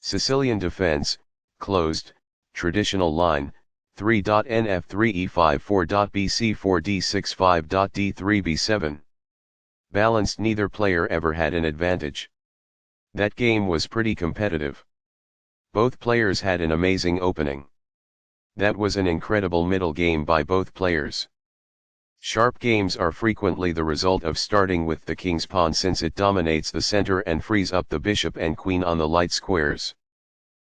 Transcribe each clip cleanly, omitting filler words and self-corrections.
Sicilian defense, closed, traditional line, 3.nf3e5 4.bc4d65.d3b7. Balanced, neither player ever had an advantage. That game was pretty competitive. Both players had an amazing opening. That was an incredible middle game by both players. Sharp games are frequently the result of starting with the king's pawn, since it dominates the center and frees up the bishop and queen on the light squares.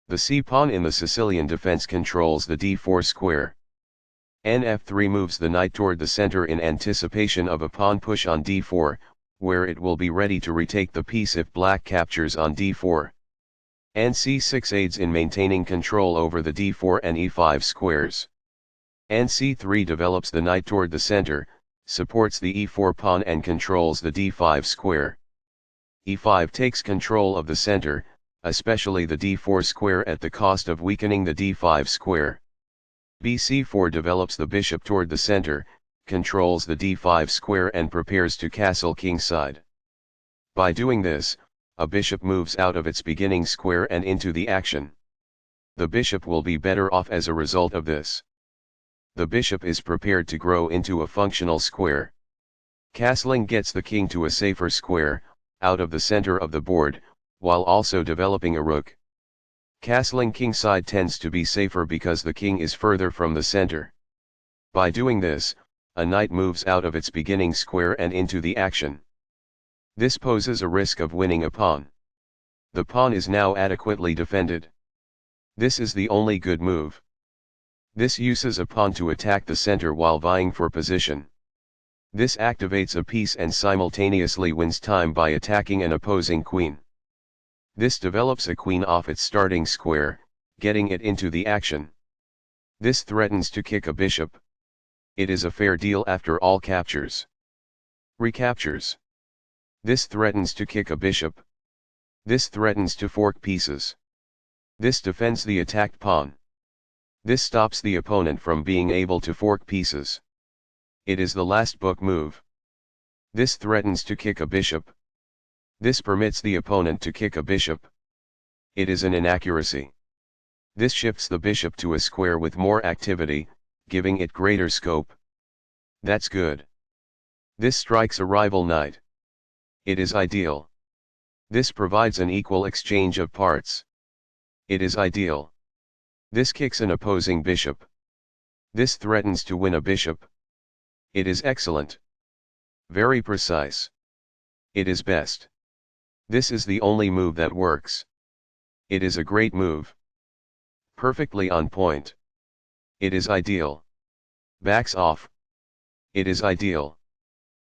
The c-pawn in the Sicilian defense controls the d4 square. Nf3 moves the knight toward the center in anticipation of a pawn push on d4, where it will be ready to retake the piece if black captures on d4. Nc6 aids in maintaining control over the d4 and e5 squares. Nc3 develops the knight toward the center, supports the e4 pawn and controls the d5 square. e5 takes control of the center, especially the d4 square, at the cost of weakening the d5 square. bc4 develops the bishop toward the center, controls the d5 square and prepares to castle kingside. By doing this, a bishop moves out of its beginning square and into the action. The bishop will be better off as a result of this. The bishop is prepared to grow into a functional square. Castling gets the king to a safer square, out of the center of the board, while also developing a rook. Castling kingside tends to be safer because the king is further from the center. By doing this, a knight moves out of its beginning square and into the action. This poses a risk of winning a pawn. The pawn is now adequately defended. This is the only good move. This uses a pawn to attack the center while vying for position. This activates a piece and simultaneously wins time by attacking an opposing queen. This develops a queen off its starting square, getting it into the action. This threatens to kick a bishop. It is a fair deal after all captures. Recaptures. This threatens to kick a bishop. This threatens to fork pieces. This defends the attacked pawn. This stops the opponent from being able to fork pieces. It is the last book move. This threatens to kick a bishop. This permits the opponent to kick a bishop. It is an inaccuracy. This shifts the bishop to a square with more activity, giving it greater scope. That's good. This strikes a rival knight. It is ideal. This provides an equal exchange of parts. It is ideal. This kicks an opposing bishop. This threatens to win a bishop. It is excellent. Very precise. It is best. This is the only move that works. It is a great move. Perfectly on point. It is ideal. Backs off. It is ideal.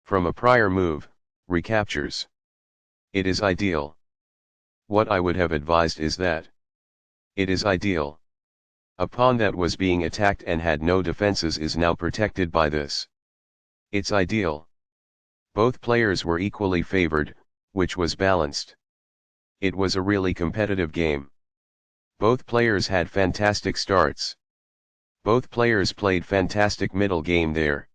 From a prior move, recaptures. It is ideal. What I would have advised is that. It is ideal. A pawn that was being attacked and had no defenses is now protected by this. It's ideal. Both players were equally favored, which was balanced. It was a really competitive game. Both players had fantastic starts. Both players played fantastic middle game there.